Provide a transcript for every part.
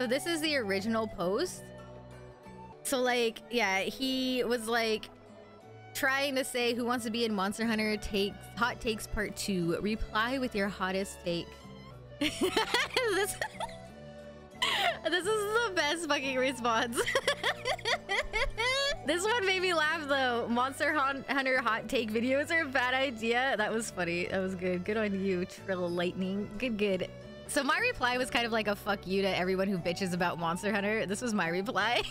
So this is the original post. So like, yeah, he was like trying to say who wants to be in Monster Hunter takes hot takes part 2. Reply with your hottest take. this is the best fucking response. This one made me laugh though. Monster Hunter hot take videos are a bad idea. That was funny. That was good. Good on you, Trill Lightning. Good, good. So my reply was kind of like a fuck you to everyone who bitches about Monster Hunter. This was my reply.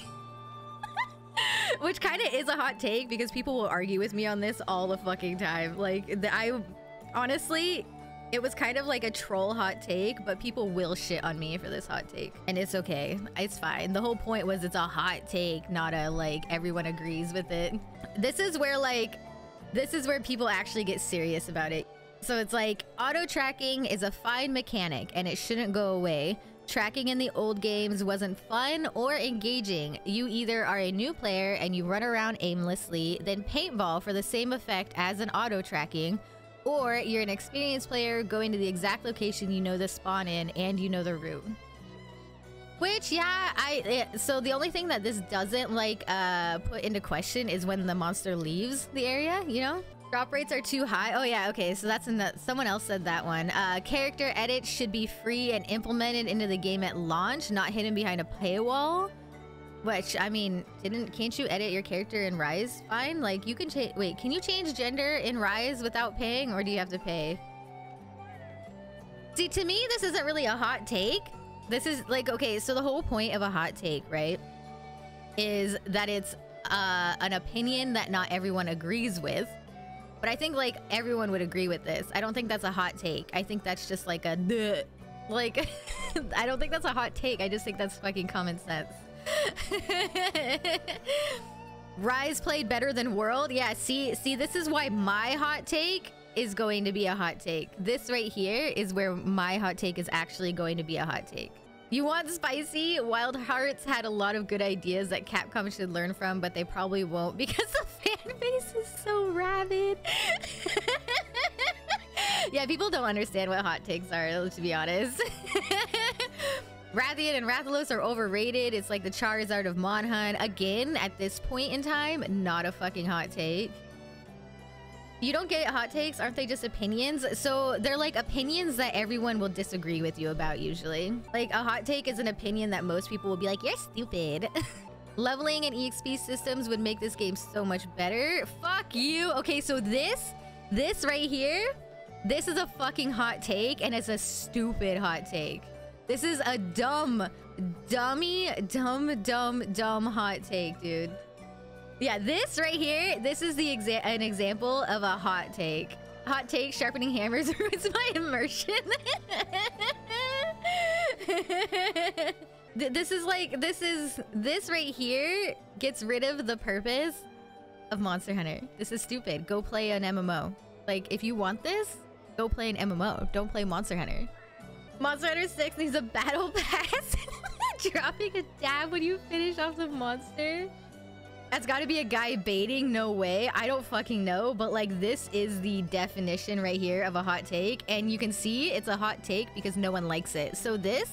Which kind of is a hot take because people will argue with me on this all the fucking time. Like, honestly, it was kind of like a troll hot take, but people will shit on me for this hot take. And it's okay. It's fine. The whole point was it's a hot take, not a, like, everyone agrees with it. This is where, like, this is where people actually get serious about it. So it's like, auto-tracking is a fine mechanic and it shouldn't go away. Tracking in the old games wasn't fun or engaging. You either are a new player and you run around aimlessly, then paintball for the same effect as an auto-tracking, or you're an experienced player going to the exact location you know the spawn in and you know the route. Which, yeah, so the only thing that this doesn't, like, put into question is when the monster leaves the area, you know? Drop rates are too high. Oh yeah, okay, so that's someone else said that one. Character edits should be free and implemented into the game at launch, not hidden behind a paywall. Which, I mean, can't you edit your character in Rise fine? Like, you can change... Wait, can you change gender in Rise without paying, or do you have to pay? See, to me, this isn't really a hot take. This is, like, okay, so the whole point of a hot take, right, is that it's an opinion that not everyone agrees with. But I think, like, everyone would agree with this. I don't think that's a hot take. I think that's just, like, a... Duh. Like, I don't think that's a hot take. I just think that's fucking common sense. Rise played better than World? Yeah, see, this is why my hot take is going to be a hot take. This right here is where my hot take is actually going to be a hot take. You want spicy? Wild Hearts had a lot of good ideas that Capcom should learn from, but they probably won't because the fan base is so rabid. Yeah, people don't understand what hot takes are, to be honest. Rathian and Rathalos are overrated. It's like the Charizard of Monhunt. Again, at this point in time, not a fucking hot take. You don't get hot takes? Aren't they just opinions? So they're like opinions that everyone will disagree with you about usually. Like a hot take is an opinion that most people will be like, you're stupid. Leveling and EXP systems would make this game so much better. Fuck you. Okay, so this right here, this is a fucking hot take and it's a stupid hot take. This is a dumb hot take, dude. Yeah, this right here, this is an example of a hot take. Hot take, sharpening hammers ruins my immersion. This right here gets rid of the purpose of Monster Hunter. This is stupid. Go play an MMO. Like, if you want this, go play an MMO. Don't play Monster Hunter. Monster Hunter 6 needs a battle pass. Dropping a dab when you finish off the monster. That's got to be a guy baiting. No way. I don't fucking know. But like, this is the definition right here of a hot take. And you can see it's a hot take because no one likes it. So this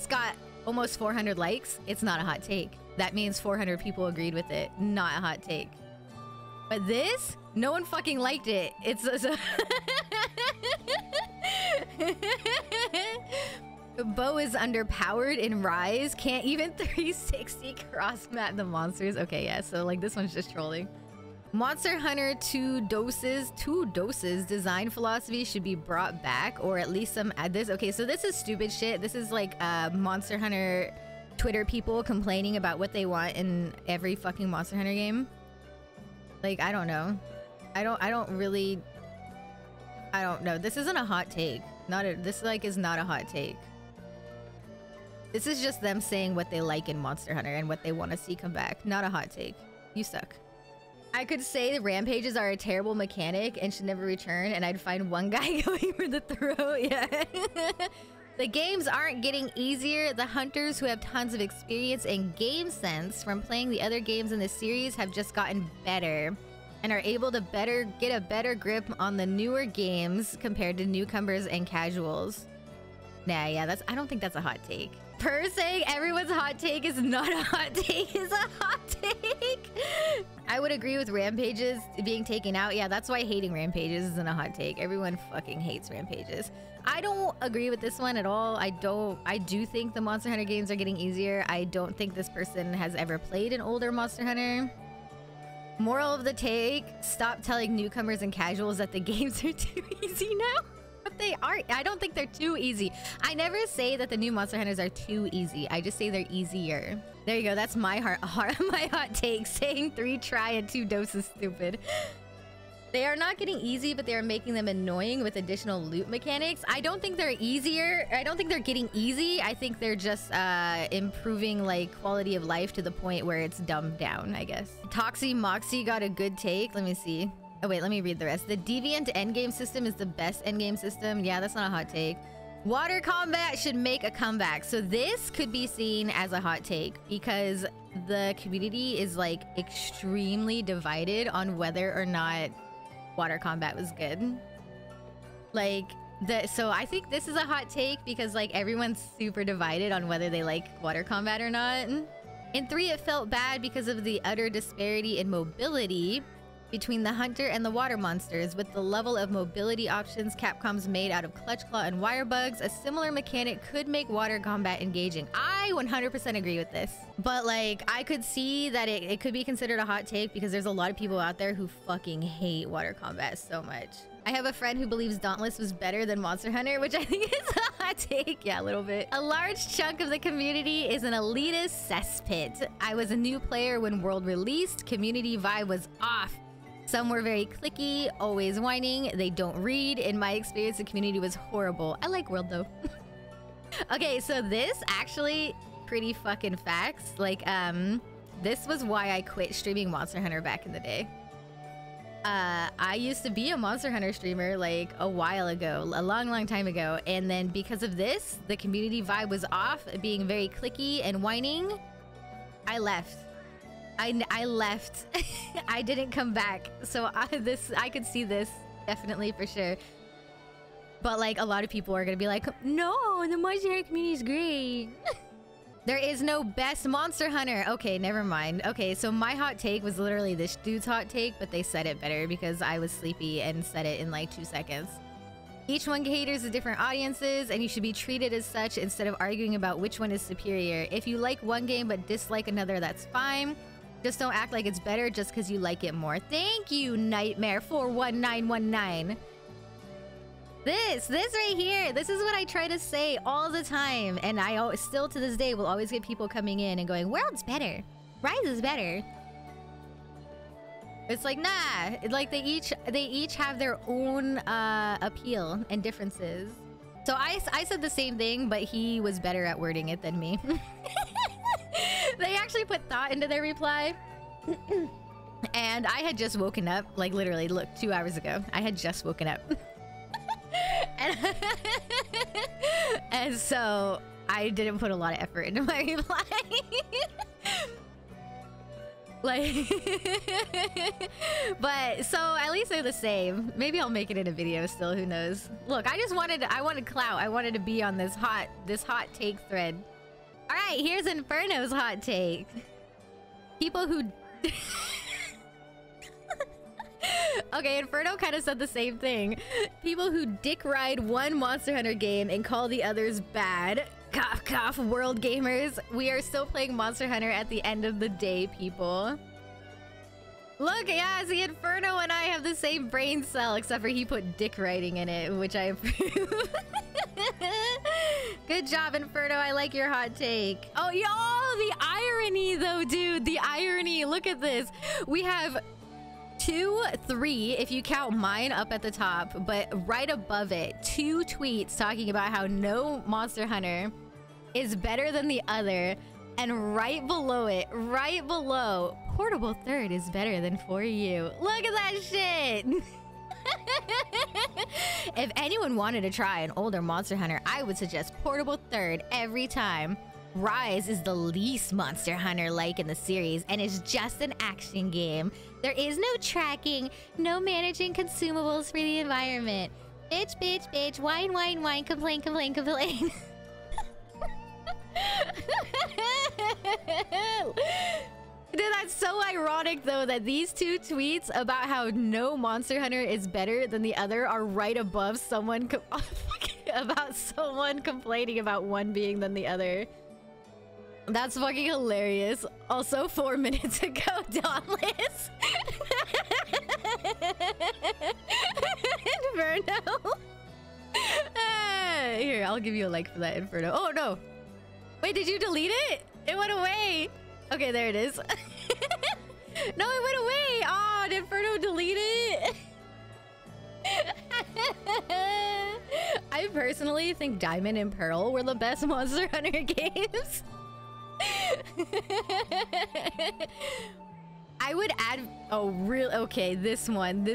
got almost 400 likes. It's not a hot take. That means 400 people agreed with it. Not a hot take. But this, no one fucking liked it. It's Bow is underpowered in Rise. Can't even 360 cross map the monsters. Okay, yeah, so like this one's just trolling. Monster Hunter 2 doses design philosophy should be brought back, or at least some add this. Okay, so this is stupid shit. This is like Monster Hunter Twitter people complaining about what they want in every fucking Monster Hunter game. Like, I don't know. I don't know. This isn't a hot take. This like is not a hot take. This is just them saying what they like in Monster Hunter and what they want to see come back. Not a hot take. You suck. I could say the rampages are a terrible mechanic and should never return, and I'd find one guy going for the throat. Yeah. The games aren't getting easier. The hunters who have tons of experience and game sense from playing the other games in the series have just gotten better and are able to get a better grip on the newer games compared to newcomers and casuals. Nah, yeah, I don't think that's a hot take. Per saying everyone's hot take is not a hot take is a hot take. I would agree with rampages being taken out. Yeah, that's why hating rampages isn't a hot take. Everyone fucking hates rampages. I don't agree with this one at all. I do think the Monster Hunter games are getting easier. I don't think this person has ever played an older Monster Hunter. Moral of the take, stop telling newcomers and casuals that the games are too easy now. But they aren't. I don't think they're too easy. I never say that the new Monster Hunters are too easy. I just say they're easier. There you go. That's my my hot take. Saying 3 try and 2 dose is stupid. They are not getting easy, but they are making them annoying with additional loot mechanics. I don't think they're easier. I don't think they're getting easy. I think they're just improving like quality of life to the point where it's dumbed down, I guess. Toxie Moxie got a good take. Let me see. Oh wait, let me read the rest. The deviant endgame system is the best endgame system. Yeah, that's not a hot take. Water combat should make a comeback. So this could be seen as a hot take because the community is like extremely divided on whether or not water combat was good. Like so I think this is a hot take because like everyone's super divided on whether they like water combat or not. In 3, it felt bad because of the utter disparity in mobility between the hunter and the water monsters. With the level of mobility options Capcom's made out of clutch claw and wire bugs, a similar mechanic could make water combat engaging. I 100% agree with this, but like I could see that it could be considered a hot take because there's a lot of people out there who fucking hate water combat so much. I have a friend who believes Dauntless was better than Monster Hunter, which I think is a hot take. Yeah, a little bit. A large chunk of the community is an elitist cesspit. I was a new player when World released. Community vibe was off. Some were very cliquey, always whining. They don't read. In my experience, the community was horrible. I like World though. Okay, so this actually pretty fucking facts. Like, this was why I quit streaming Monster Hunter back in the day. I used to be a Monster Hunter streamer like a while ago, a long time ago. And then because of this, the community vibe was off, being very cliquey and whining. I left. I left. I didn't come back. So I could see this definitely for sure. But like a lot of people are gonna be like, no, the Monster Hunter community is great. There is no best Monster Hunter. Okay, never mind. Okay, so my hot take was literally this dude's hot take, but they said it better because I was sleepy and said it in like 2 seconds. Each one caters to different audiences, and you should be treated as such instead of arguing about which one is superior. If you like one game but dislike another, that's fine. Just don't act like it's better just because you like it more. Thank you, Nightmare 41919. This right here, this is what I try to say all the time, and I still to this day will always get people coming in and going, World's better, Rise is better. It's like, nah, like they each have their own appeal and differences. So I said the same thing, but he was better at wording it than me. They actually put thought into their reply. And I had just woken up, like literally, look, 2 hours ago. I had just woken up. And so I didn't put a lot of effort into my reply. Like, but so at least they're the same. Maybe I'll make it in a video still, who knows. Look, I wanted clout. I wanted to be on this hot take thread. All right, here's Inferno's hot take. People who okay, Inferno kind of said the same thing. People who dick ride one Monster Hunter game and call the others bad. Cough, cough, world gamers. We are still playing Monster Hunter at the end of the day, people. Look, yeah, see, Inferno and I have the same brain cell, except for he put dick riding in it, which I approve. Good job, Inferno. I like your hot take. Oh, yo, the irony, though, dude. The irony. Look at this. We have 2, 3, if you count mine up at the top, but right above it, 2 tweets talking about how no Monster Hunter is better than the other, and right below it, right below, Portable Third is better than For You. Look at that shit! If anyone wanted to try an older Monster Hunter, I would suggest Portable Third every time. Rise is the least Monster Hunter-like in the series and is just an action game. There is no tracking, no managing consumables for the environment. Bitch, bitch, bitch. Whine, whine, whine. Complain, complain, complain. Dude, that's so ironic though that these two tweets about how no Monster Hunter is better than the other are right above someone about someone complaining about one being than the other. That's fucking hilarious. Also, 4 minutes ago, Dauntless. Inferno. Here, I'll give you a like for that, Inferno. Oh no. Wait, did you delete it? It went away. Okay, there it is. No, it went away. Oh, did Inferno delete it? I personally think Diamond and Pearl were the best Monster Hunter games. I would add... Oh, really? Okay, this one.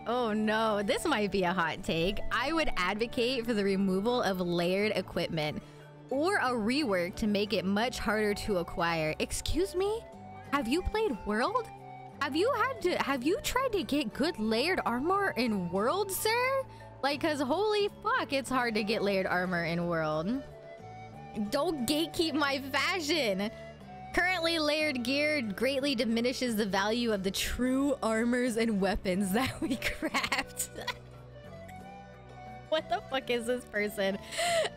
Oh no, this might be a hot take. I would advocate for the removal of layered equipment or a rework to make it much harder to acquire. Excuse me? Have you played World? Have you tried to get good layered armor in World, sir? Like, cause holy fuck, it's hard to get layered armor in World. Don't gatekeep my fashion. Currently, layered gear greatly diminishes the value of the true armors and weapons that we craft. What the fuck is this person?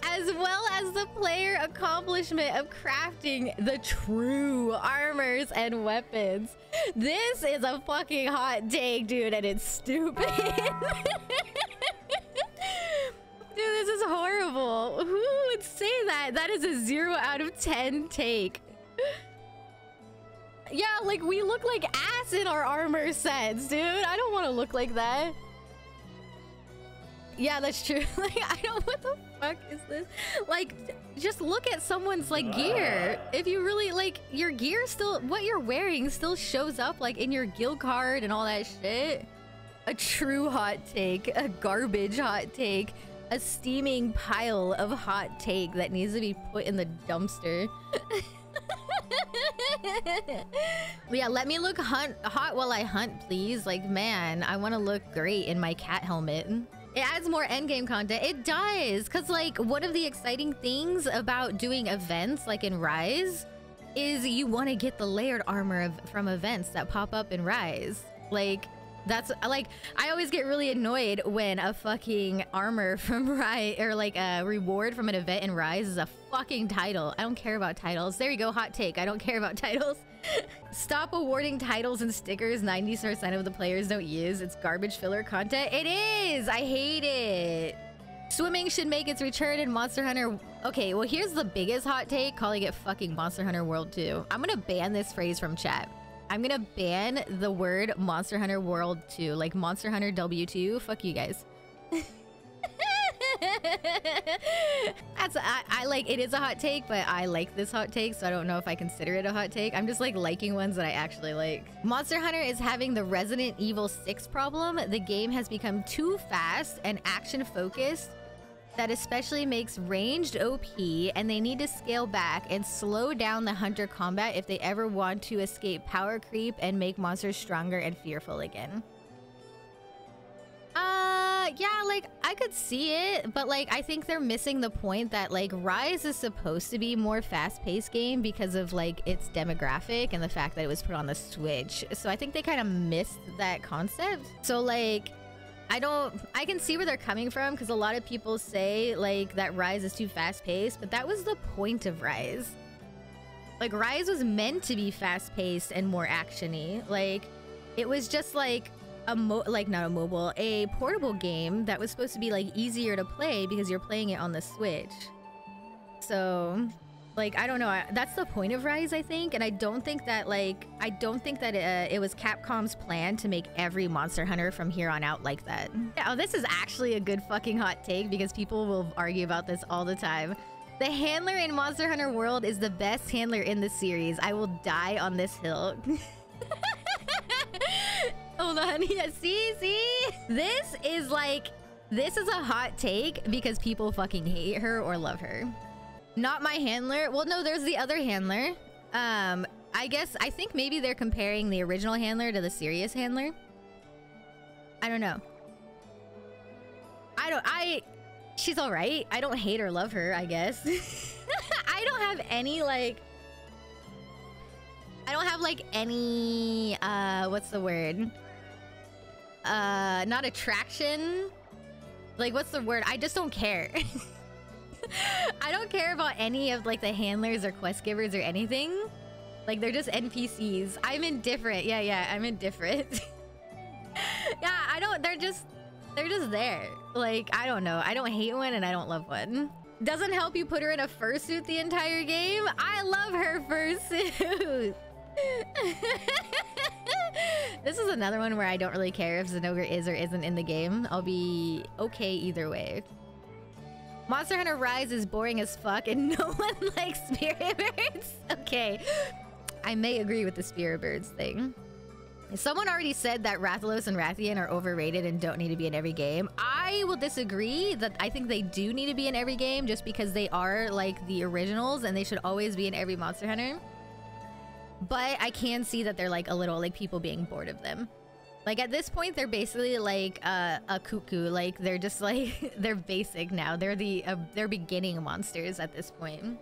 As well as the player accomplishment of crafting the true armors and weapons. This is a fucking hot take, dude, and it's stupid. Dude, this is horrible. Who would say that? That is a 0 out of 10 take. Yeah, like, we look like ass in our armor sets, dude. I don't want to look like that. Yeah, that's true. Like, I don't... What the fuck is this? Like, just look at someone's, like, gear. If you really, like, your gear still... What you're wearing still shows up, like, in your guild card and all that shit. A true hot take. A garbage hot take. A steaming pile of hot take that needs to be put in the dumpster. Yeah, let me look hot while I hunt, please. Like, man, I want to look great in my cat helmet. It adds more endgame content. It does, because, like, one of the exciting things about doing events, like in Rise, is you want to get the layered armor from events that pop up in Rise. Like, that's, like, I always get really annoyed when a fucking armor from Rise, or like a reward from an event in Rise is a fucking title. I don't care about titles. There you go, hot take. I don't care about titles. Stop awarding titles and stickers 90% of the players don't use. It's garbage filler content. It is! I hate it. Swimming should make its return in Monster Hunter. Okay, well, here's the biggest hot take, calling it fucking Monster Hunter World 2. I'm gonna ban this phrase from chat. I'm gonna ban the word Monster Hunter World 2, like Monster Hunter W2. Fuck you guys. That's I like, it is a hot take, but I like this hot take, so I don't know if I consider it a hot take. I'm just like liking ones that I actually like. Monster Hunter is having the Resident Evil 6 problem. The game has become too fast and action focused. That especially makes ranged OP, and they need to scale back and slow down the hunter combat if they ever want to escape power creep and make monsters stronger and fearful again. Yeah, like, I could see it, but, like, I think they're missing the point that, like, Rise is supposed to be more fast-paced game because of, like, its demographic and the fact that it was put on the Switch. So I think they kind of missed that concept. So, like, I can see where they're coming from, because a lot of people say, like, that Rise is too fast-paced, but that was the point of Rise. Like, Rise was meant to be fast-paced and more action-y. Like, it was just, like, a portable game that was supposed to be, like, easier to play because you're playing it on the Switch. So, like, I don't know. That's the point of Rise, I think. And I don't think that, like, it was Capcom's plan to make every Monster Hunter from here on out like that. Yeah, oh, this is actually a good fucking hot take because people will argue about this all the time. The handler in Monster Hunter World is the best handler in the series. I will die on this hill. Hold on. Yeah, see? This is a hot take because people fucking hate her or love her. Not my handler. Well, no, there's the other handler. I think maybe they're comparing the original handler to the serious handler. I don't know. she's all right. I don't hate or love her, I guess. I don't have any like any what's the word? Not attraction. Like, what's the word? I just don't care. I don't care about any of like the handlers or quest givers or anything. Like, they're just NPCs. I'm indifferent. Yeah, I'm indifferent. Yeah, I don't, they're just there. Like, I don't know. I don't hate one and I don't love one. Doesn't help you put her in a fursuit the entire game. I love her fursuit. This is another one where I don't really care if Zinogre is or isn't in the game. I'll be okay either way. Monster Hunter Rise is boring as fuck and no one likes spirit birds. Okay, I may agree with the spirit birds thing. Someone already said that Rathalos and Rathian are overrated and don't need to be in every game. I will disagree. That I think they do need to be in every game just because they are like the originals and they should always be in every Monster Hunter. But I can see that they're like a little like people being bored of them. Like at this point, they're basically like a cuckoo. Like they're just like, they're basic now. They're they're beginning monsters at this point.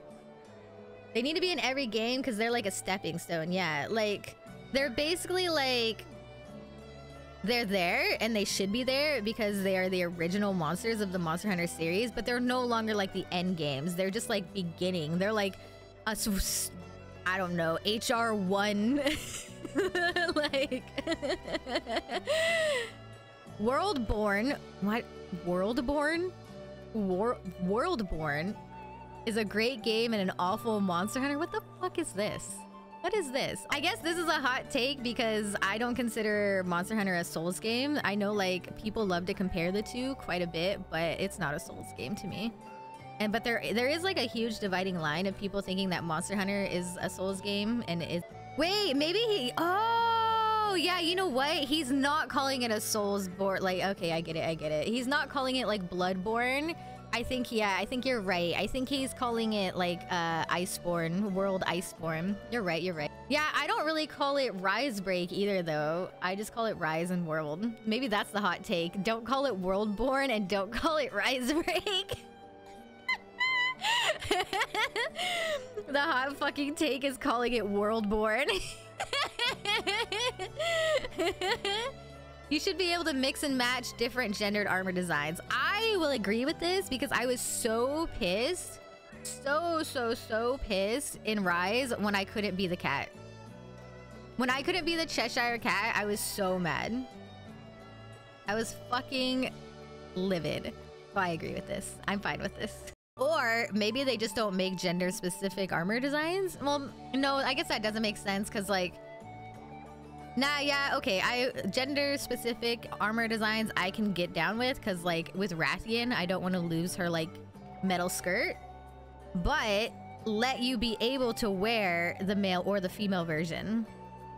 They need to be in every game because they're like a stepping stone. Yeah, like they're basically like, they're there and they should be there because they are the original monsters of the Monster Hunter series, but they're no longer like the end games. They're just like beginning. They're like a, I don't know, HR1. Like Worldborn. What? Worldborn? Worldborn is a great game and an awful Monster Hunter. What the fuck is this? What is this? I guess this is a hot take because I don't consider Monster Hunter a Souls game. I know like people love to compare the two quite a bit, but it's not a Souls game to me. And but there is like a huge dividing line of people thinking that Monster Hunter is a Souls game and it is. Wait, maybe he, oh yeah, you know what? He's not calling it a Soulsborne. Like, okay, I get it. He's not calling it like Bloodborne. I think, yeah, I think you're right. I think he's calling it like Iceborne, World Iceborne. You're right. Yeah, I don't really call it Rise Break either though. I just call it Rise and World. Maybe that's the hot take. Don't call it Worldborn and don't call it Rise Break. The hot fucking take is calling it Worldborn. You should be able to mix and match different gendered armor designs. I will agree with this because I was so pissed. So pissed in Rise when I couldn't be the cat. When I couldn't be the Cheshire Cat, I was so mad. I was fucking livid. So I agree with this. I'm fine with this. Or maybe they just don't make gender-specific armor designs. Well, no, I guess that doesn't make sense because, like, nah, yeah, okay. Gender-specific armor designs I can get down with because, like, with Rathian, I don't want to lose her, like, metal skirt. But let you be able to wear the male or the female version.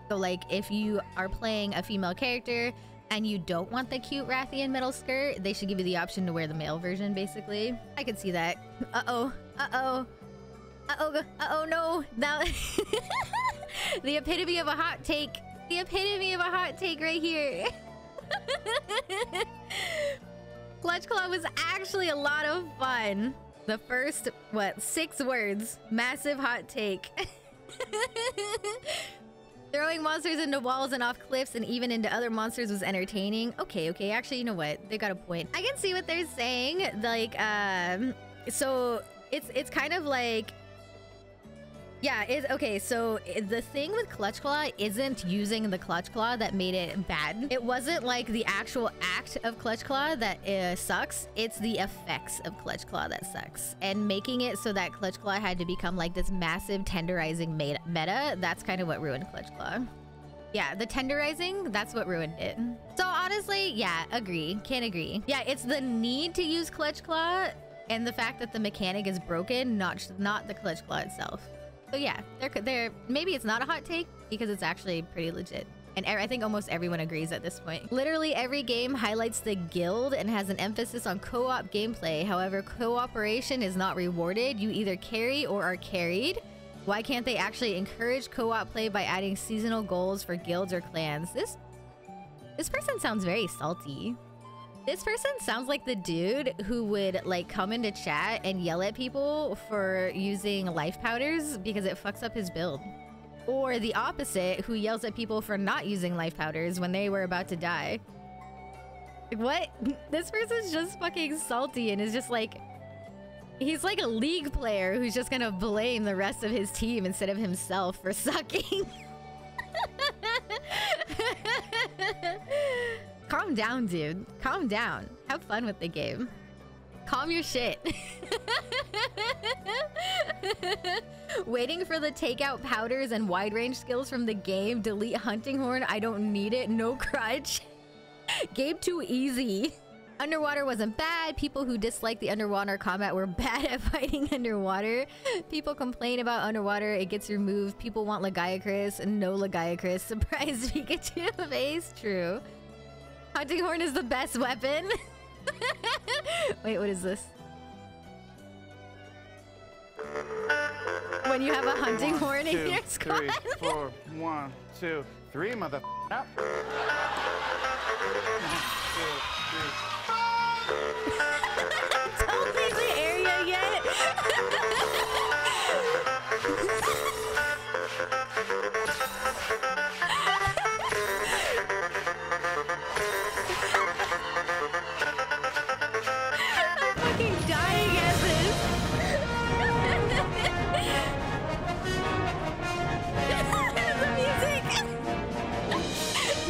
So, like, if you are playing a female character and you don't want the cute Rathian metal skirt, they should give you the option to wear the male version, basically. I could see that. Uh-oh, no. Now, the epitome of a hot take. The epitome of a hot take right here. Clutch Claw was actually a lot of fun. The first, 6 words. Massive hot take. Throwing monsters into walls and off cliffs and even into other monsters was entertaining. Okay, actually, you know what? They got a point. I can see what they're saying. Like, so it's kind of like, yeah, okay, so the thing with Clutch Claw isn't using the Clutch Claw that made it bad. It wasn't like the actual act of Clutch Claw that sucks. It's the effects of Clutch Claw that sucks. And making it so that Clutch Claw had to become like this massive tenderizing meta, that's kind of what ruined Clutch Claw. Yeah, the tenderizing, that's what ruined it. So honestly, yeah, agree. Can't agree. Yeah, it's the need to use Clutch Claw and the fact that the mechanic is broken, not the Clutch Claw itself. So yeah, they're maybe it's not a hot take because it's actually pretty legit. And I think almost everyone agrees at this point. Literally every game highlights the guild and has an emphasis on co-op gameplay. However, cooperation is not rewarded. You either carry or are carried. Why can't they actually encourage co-op play by adding seasonal goals for guilds or clans? This person sounds very salty. This person sounds like the dude who would like come into chat and yell at people for using life powders because it fucks up his build. Or the opposite, who yells at people for not using life powders when they were about to die. Like, what? This person's just fucking salty and is just like... He's like a league player who's just gonna blame the rest of his team instead of himself for sucking. Calm down, dude. Calm down. Have fun with the game. Calm your shit. Waiting for the takeout powders and wide range skills from the game. Delete hunting horn. I don't need it. No crutch. Game too easy. Underwater wasn't bad. People who dislike the underwater combat were bad at fighting underwater. People complain about underwater. It gets removed. People want Lagiacrus and no Lagiacrus. Surprise Pikachu face. True. Hunting horn is the best weapon. Wait, what is this? When you have a hunting horn in your squad. 3, 4, 1, 2, 3, mother. Up. 1, 2, 3. Don't leave the area yet. I'm fucking dying at this. The music.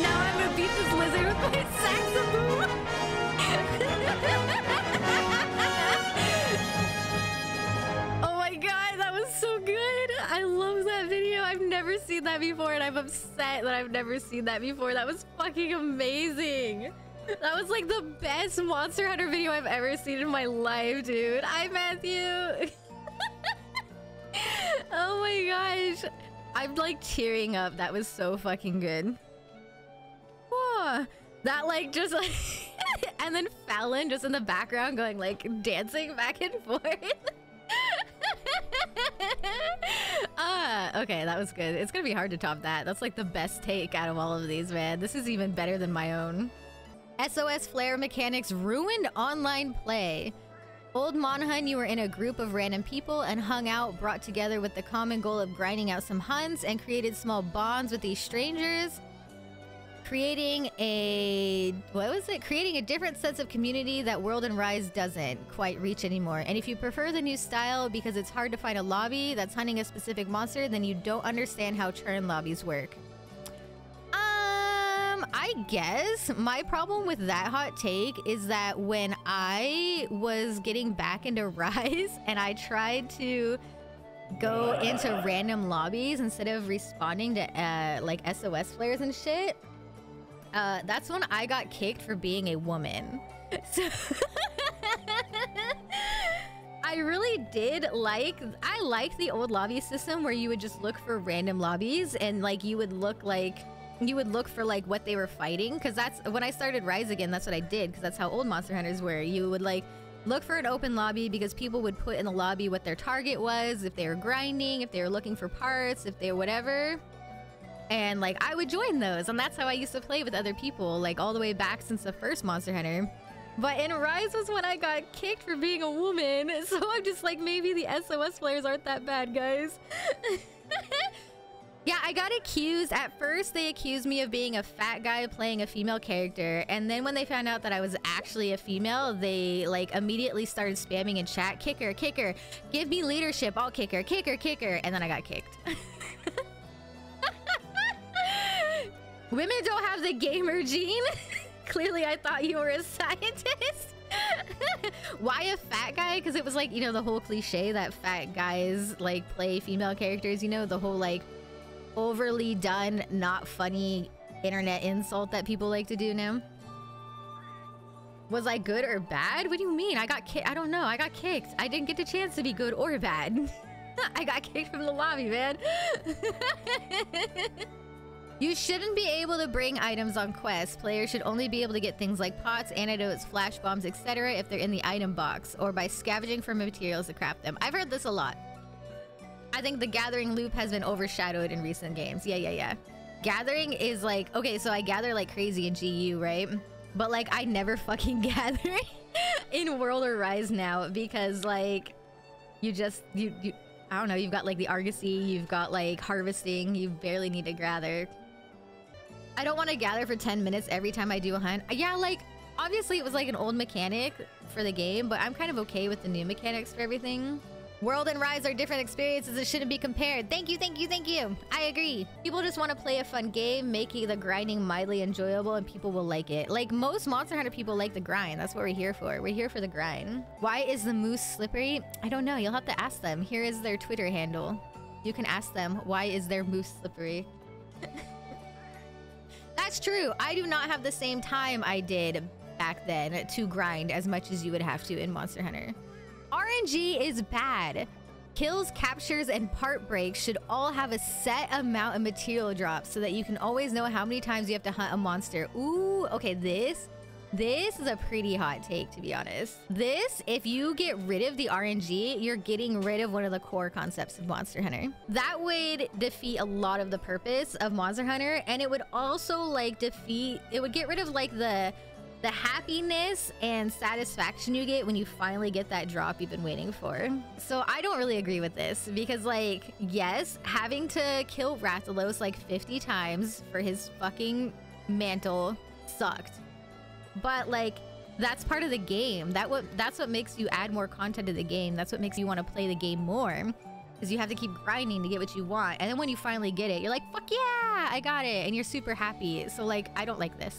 Now I'm gonna beat this lizard with my saxophone. Oh my god, that was so good. I love that video. I've never seen that before, and I'm upset that I've never seen that before. That was fucking amazing. That was like the best Monster Hunter video I've ever seen in my life, dude. Hi, Matthew. Oh my gosh. I'm like tearing up. That was so fucking good. Whoa. That like just like... And then Fallon just in the background going like dancing back and forth. Okay, that was good. It's gonna be hard to top that. That's like the best take out of all of these, man. This is even better than my own. SOS flare mechanics ruined online play. Old Monhun, you were in a group of random people and hung out, brought together with the common goal of grinding out some hunts, and created small bonds with these strangers. Creating a... what was it? Creating a different sense of community that World and Rise doesn't quite reach anymore. And if you prefer the new style because it's hard to find a lobby that's hunting a specific monster, then you don't understand how churn lobbies work. I guess my problem with that hot take is that when I was getting back into Rise and I tried to go into random lobbies instead of responding to like SOS flares and shit, that's when I got kicked for being a woman. So I really did like, I liked the old lobby system where you would just look for random lobbies and like you would look for like what they were fighting, because that's when I started Rise again. That's what I did, because that's how old Monster Hunters were. You would like look for an open lobby because people would put in the lobby what their target was, if they were grinding, if they were looking for parts, if they were whatever. And like I would join those, and that's how I used to play with other people, like all the way back since the first Monster Hunter. But in Rise was when I got kicked for being a woman, so I'm just like, maybe the SOS players aren't that bad, guys. Yeah, I got accused. At first, they accused me of being a fat guy playing a female character. And then when they found out that I was actually a female, they like immediately started spamming in chat, kick her, give me leadership, I'll kick her. And then I got kicked. Women don't have the gamer gene. Clearly, I thought you were a scientist. Why a fat guy? Because it was like, you know, the whole cliche that fat guys like play female characters, you know, the whole like overly done, not funny internet insult that people like to do now. Was I good or bad? What do you mean? I got kicked. I don't know. I got kicked. I didn't get the chance to be good or bad. I got kicked from the lobby, man. You shouldn't be able to bring items on quests. Players should only be able to get things like pots, antidotes, flash bombs, etc. if they're in the item box, or by scavenging for materials to craft them. I've heard this a lot. I think the gathering loop has been overshadowed in recent games. Yeah. Gathering is like, okay, so I gather like crazy in GU, right? But like I never fucking gather in World or Rise now because like you I don't know, you've got like the Argosy, you've got like harvesting, you barely need to gather. I don't want to gather for 10 minutes every time I do a hunt. Yeah, like obviously it was like an old mechanic for the game, but I'm kind of okay with the new mechanics for everything. World and Rise are different experiences that shouldn't be compared. Thank you, thank you, thank you. I agree. People just want to play a fun game, making the grinding mildly enjoyable, and people will like it. Like most Monster Hunter people like the grind. That's what we're here for. We're here for the grind. Why is the moose slippery? I don't know. You'll have to ask them. Here is their Twitter handle. You can ask them, why is their moose slippery? That's true. I do not have the same time I did back then to grind as much as you would have to in Monster Hunter. RNG is bad. Kills, captures, and part breaks should all have a set amount of material drops so that you can always know how many times you have to hunt a monster. Ooh, okay, this is a pretty hot take, to be honest. This, if you get rid of the RNG, you're getting rid of one of the core concepts of Monster Hunter. That would defeat a lot of the purpose of Monster Hunter, and it would also like it would get rid of like the happiness and satisfaction you get when you finally get that drop you've been waiting for. So I don't really agree with this because like, yes, having to kill Rathalos like 50 times for his fucking mantle sucked. But like, that's part of the game. That's what makes you add more content to the game. That's what makes you want to play the game more. Because you have to keep grinding to get what you want. And then when you finally get it, you're like, fuck yeah, I got it. And you're super happy. So like, I don't like this.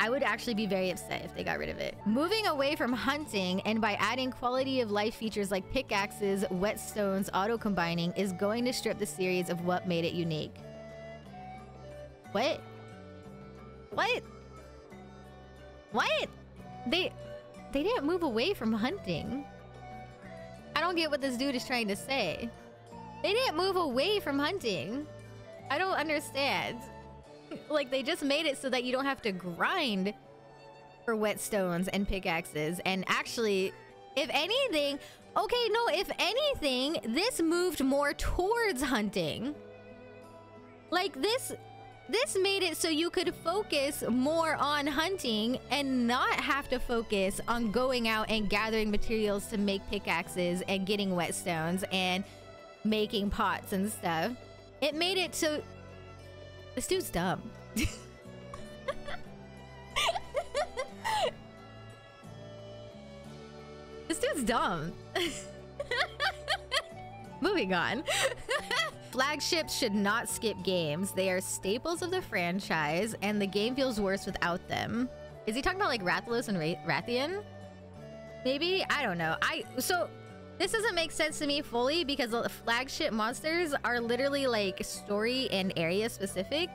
I would actually be very upset if they got rid of it. Moving away from hunting and by adding quality of life features like pickaxes, whetstones, auto-combining is going to strip the series of what made it unique. What? What? What? They didn't move away from hunting. I don't get what this dude is trying to say. They didn't move away from hunting. I don't understand. Like, they just made it so that you don't have to grind for whetstones and pickaxes. And actually, if anything... Okay, no, if anything, this moved more towards hunting. Like, this made it so you could focus more on hunting and not have to focus on going out and gathering materials to make pickaxes and getting whetstones and making pots and stuff. It made it so... This dude's dumb. This dude's dumb. Moving on. Flagships should not skip games. They are staples of the franchise, and the game feels worse without them. Is he talking about like Rathalos and Rathian? Maybe? I don't know. So this doesn't make sense to me fully because the flagship monsters are literally like story and area specific.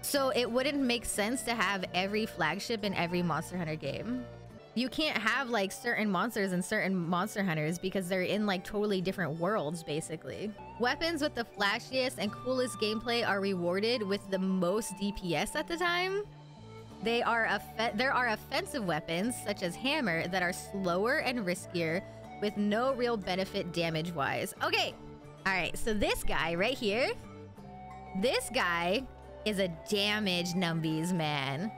So it wouldn't make sense to have every flagship in every Monster Hunter game. You can't have like certain monsters and certain Monster Hunters because they're in like totally different worlds, basically. Weapons with the flashiest and coolest gameplay are rewarded with the most DPS at the time. There are offensive weapons such as hammer that are slower and riskier with no real benefit damage-wise. Okay, all right, so this guy right here, this guy is a damage numbies, man.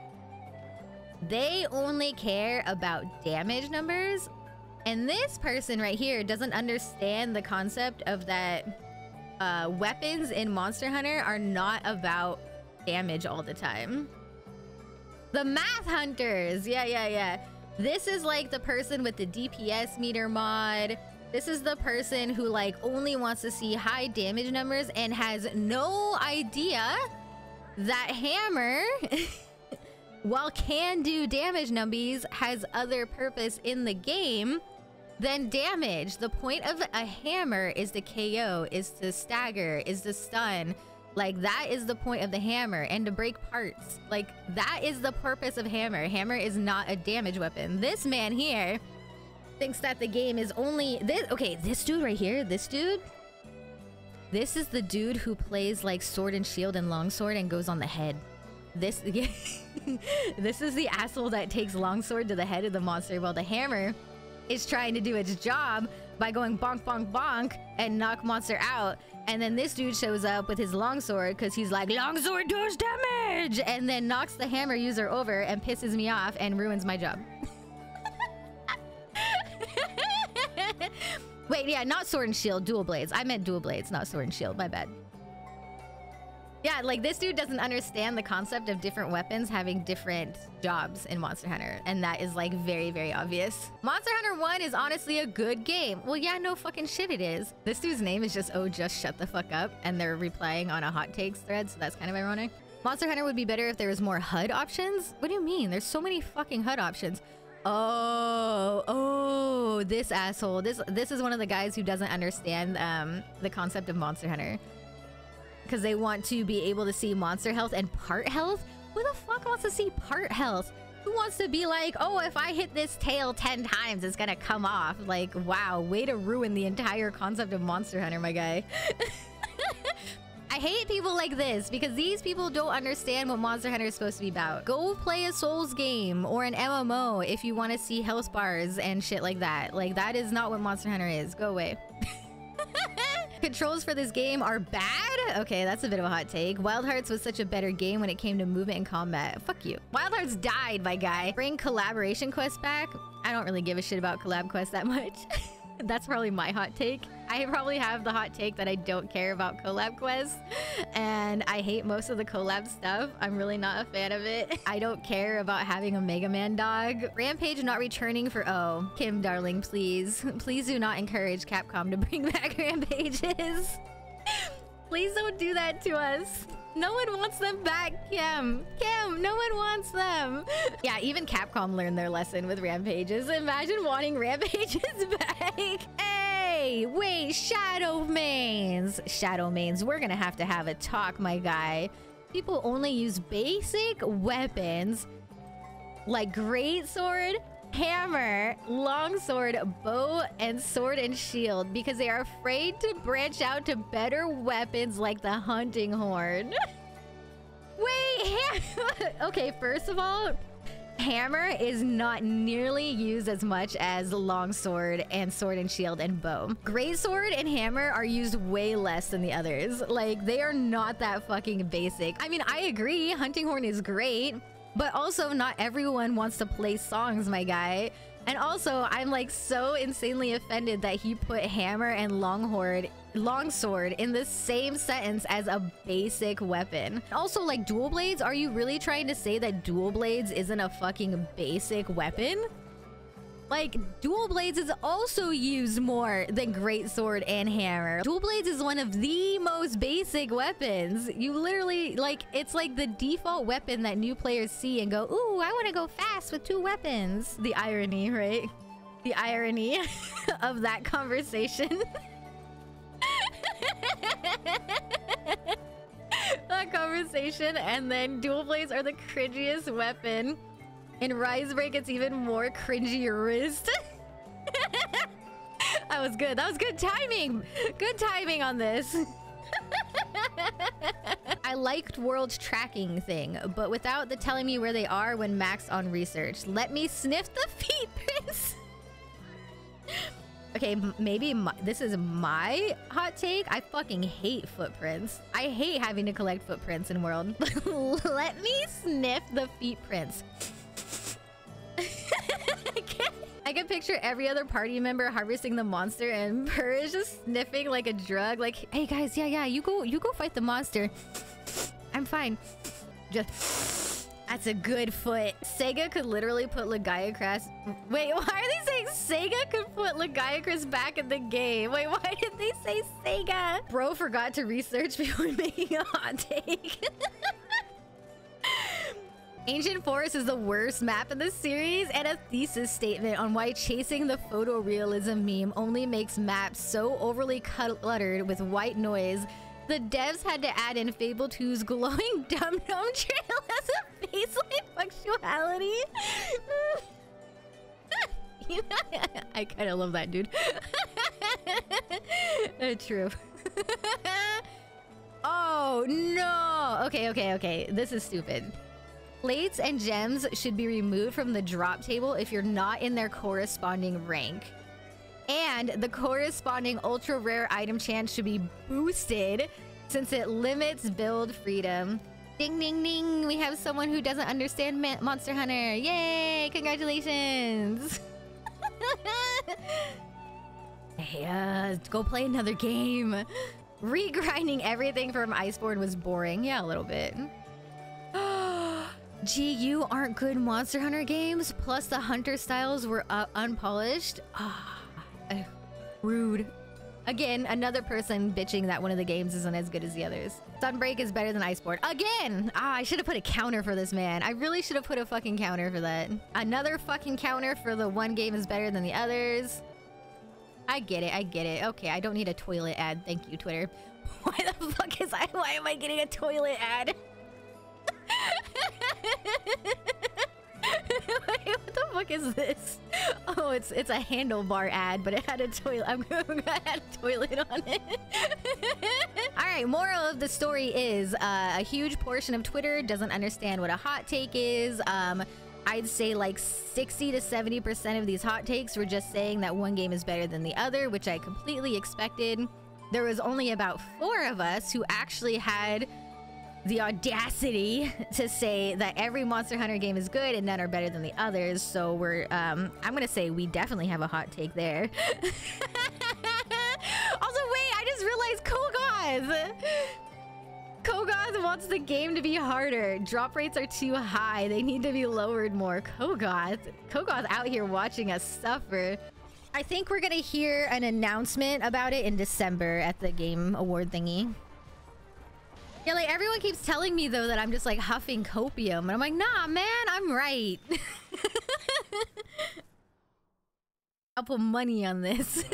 They only care about damage numbers, and this person right here doesn't understand the concept of that weapons in Monster Hunter are not about damage all the time. The math hunters, yeah. This is like the person with the DPS meter mod. This is the person who like only wants to see high damage numbers and has no idea that hammer while can do damage numbies has other purpose in the game than damage. The point of a hammer is to KO, is to stagger, is to stun. Like, that is the point of the hammer, and to break parts. Like, that is the purpose of hammer. Hammer is not a damage weapon. This man here thinks that the game is only this. Okay, this dude right here, this dude, this is the dude who plays like sword and shield and longsword and goes on the head. This this is the asshole that takes longsword to the head of the monster while the hammer is trying to do its job by going bonk bonk bonk and knock monster out. And then this dude shows up with his longsword because he's like, longsword does damage! And then knocks the hammer user over and pisses me off and ruins my job. Wait, yeah, not sword and shield, dual blades. I meant dual blades, not sword and shield, my bad. Yeah, like this dude doesn't understand the concept of different weapons having different jobs in Monster Hunter. And that is like very, very obvious. Monster Hunter 1 is honestly a good game. Well, yeah, no fucking shit it is. This dude's name is just, oh, just shut the fuck up. And they're replying on a hot takes thread, so that's kind of ironic. Monster Hunter would be better if there was more HUD options. What do you mean? There's so many fucking HUD options. Oh, this asshole. This is one of the guys who doesn't understand the concept of Monster Hunter. Because they want to be able to see monster health and part health? Who the fuck wants to see part health? Who wants to be like, oh, if I hit this tail 10 times, it's gonna come off? Like, wow, way to ruin the entire concept of Monster Hunter, my guy. I hate people like this because these people don't understand what Monster Hunter is supposed to be about. Go play a Souls game or an MMO if you want to see health bars and shit like that. Like, that is not what Monster Hunter is. Go away. Controls for this game are bad? Okay, that's a bit of a hot take. Wild Hearts was such a better game when it came to movement and combat. Fuck you. Wild Hearts died, my guy. Bring collaboration quests back? I don't really give a shit about collab quests that much. That's probably my hot take. I probably have the hot take that I don't care about collab quests, and I hate most of the collab stuff. I'm really not a fan of it. I don't care about having a Mega Man dog. Rampage not returning for... Oh, Kim, darling, please. Please do not encourage Capcom to bring back Rampages. Please don't do that to us. No one wants them back, Kim. Kim, no one wants them. Yeah, even Capcom learned their lesson with Rampages. Imagine wanting Rampages back. Hey, wait, Shadow Mains. Shadow Mains, we're gonna have to have a talk, my guy. People only use basic weapons like greatsword, hammer, longsword, bow, and sword and shield because they are afraid to branch out to better weapons like the hunting horn. Wait, okay, first of all, hammer is not nearly used as much as longsword and sword and shield and bow. Greatsword and hammer are used way less than the others. Like, they are not that fucking basic. I mean, I agree, hunting horn is great, but also not everyone wants to play songs, my guy. And also, I'm like so insanely offended that he put hammer and longsword in the same sentence as a basic weapon. Also, like, dual blades, are you really trying to say that dual blades isn't a fucking basic weapon? Like, dual blades is also used more than greatsword and hammer. Dual blades is one of the most basic weapons. You literally, like, it's like the default weapon that new players see and go, ooh, I want to go fast with 2 weapons. The irony, right? The irony of that conversation. That conversation, and then dual blades are the cringiest weapon. In Rise Break, it's even more cringy wrist. That was good. That was good timing. Good timing on this. I liked World's tracking thing, but without the telling me where they are when maxed on research. Let me sniff the feet prints. Okay, maybe this is my hot take. I fucking hate footprints. I hate having to collect footprints in World. Let me sniff the feet prints. I can picture every other party member harvesting the monster and Purr is just sniffing like a drug. Like, hey guys, yeah, you go fight the monster. I'm fine. Just, that's a good foot. Sega could literally put Legiacrus. Wait, why are they saying Sega could put Legiacrus back in the game? Wait, why did they say Sega? Bro forgot to research before making a hot take. Ancient Forest is the worst map in the series, and a thesis statement on why chasing the photorealism meme only makes maps so overly cluttered with white noise. The devs had to add in Fable 2's glowing dum-dum trail as a baseline functionality. You know, I kind of love that, dude. True. Oh, no. Okay. This is stupid. Plates and gems should be removed from the drop table if you're not in their corresponding rank. And the corresponding ultra rare item chance should be boosted since it limits build freedom. Ding, ding, ding. We have someone who doesn't understand Monster Hunter. Yay! Congratulations. Hey, go play another game. Regrinding everything from Iceborne was boring. Yeah, a little bit. GU aren't good Monster Hunter games. Plus the hunter styles were unpolished. Rude. Again, another person bitching that one of the games isn't as good as the others. Sunbreak is better than Iceborne. Again! I should have put a counter for this, man. I really should have put a fucking counter for that. Another fucking counter for the one game is better than the others. I get it, I get it. Okay, I don't need a toilet ad. Thank you, Twitter. Why am I getting a toilet ad? Wait, what the fuck is this? Oh, it's a handlebar ad, but it had a toilet. I had a toilet on it. All right, moral of the story is a huge portion of Twitter doesn't understand what a hot take is. I'd say like 60 to 70% of these hot takes were just saying that one game is better than the other, which I completely expected. There was only about 4 of us who actually had the audacity to say that every Monster Hunter game is good and none are better than the others. So we're, I'm gonna say we definitely have a hot take there. Also, wait, I just realized Kogoth wants the game to be harder. Drop rates are too high. They need to be lowered more. Kogoth out here watching us suffer. I think we're gonna hear an announcement about it in December at the game award thingy. Yeah, like everyone keeps telling me though that I'm just like huffing copium, and I'm like, nah, man, I'm right. I'll put money on this.